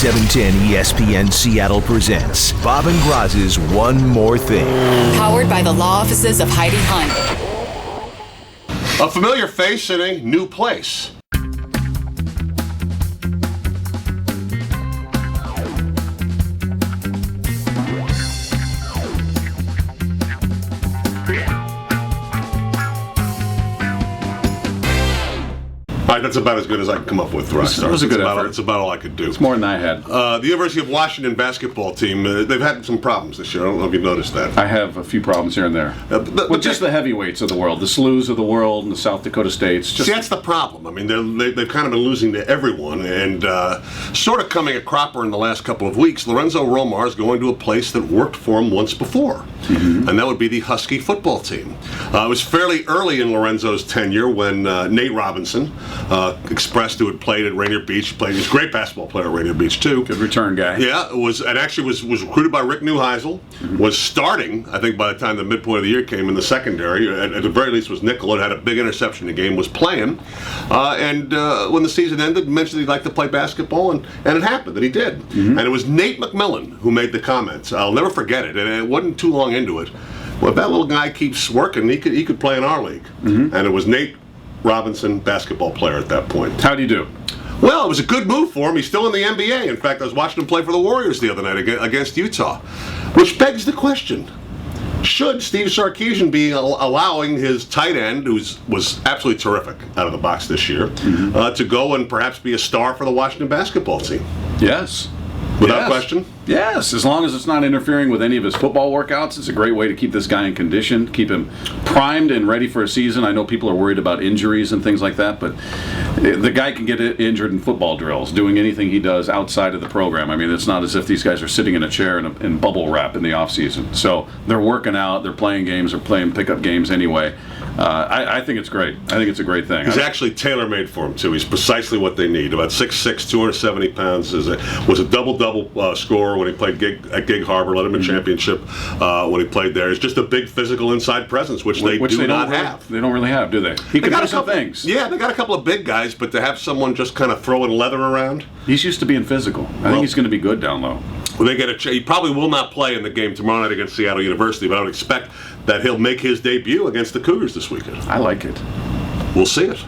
710 ESPN Seattle presents Bob and Groz's One More Thing. Powered by the law offices of Heidi Hunt. A familiar face in a new place. All right, that's about as good as I can come up with. It was a good effort. It's about all I could do. It's more than I had. The University of Washington basketball team, they've had some problems this year. I don't know if you noticed that. I have a few problems here and there. With just the heavyweights of the world, the SLUs of the world and the South Dakota States. See, that's the problem. I mean, they've kind of been losing to everyone, and sort of coming a cropper in the last couple of weeks. Lorenzo Romar is going to a place that worked for him once before, and that would be the Husky football team. It was fairly early in Lorenzo's tenure when Nate Robinson expressed who had played at Rainier Beach. He was a great basketball player at Rainier Beach too. Good return guy. Yeah, was recruited by Rick Neuheisel. Was starting, I think, by the time the midpoint of the year came in the secondary. At the very least, was nickel. Had a big interception in the game. Was playing, and when the season ended, mentioned he'd like to play basketball, and it happened that he did. And it was Nate McMillan who made the comments. I'll never forget it, and it wasn't too long into it. Well, if that little guy keeps working, he could play in our league. And it was Nate Robinson, basketball player at that point. How'd he do? Well, it was a good move for him. He's still in the NBA. In fact, I was watching him play for the Warriors the other night against Utah. Which begs the question, should Steve Sarkisian be allowing his tight end, who was absolutely terrific out of the box this year, to go and perhaps be a star for the Washington basketball team? Yes. Without question? Yes, as long as it's not interfering with any of his football workouts, it's a great way to keep this guy in condition, keep him primed and ready for a season. I know people are worried about injuries and things like that, but the guy can get injured in football drills, doing anything he does outside of the program. I mean, it's not as if these guys are sitting in a chair in bubble wrap in the offseason. So they're working out, they're playing games, they're playing pickup games anyway. I think it's great. I think it's a great thing. He's actually tailor-made for him, too. He's precisely what they need. About 6'6", 270 pounds. Was a double-double scorer when he played at Gig Harbor, led him a championship when he played there. He's just a big physical inside presence, which they do not have. They don't really have, do they? He can do some things. Yeah, they got a couple of big guys, but to have someone just kind of throwing leather around. He's used to being physical. I think he's going to be good down low. Well, he probably will not play in the game tomorrow night against Seattle University, but I would expect that he'll make his debut against the Cougars this weekend. I like it. We'll see it.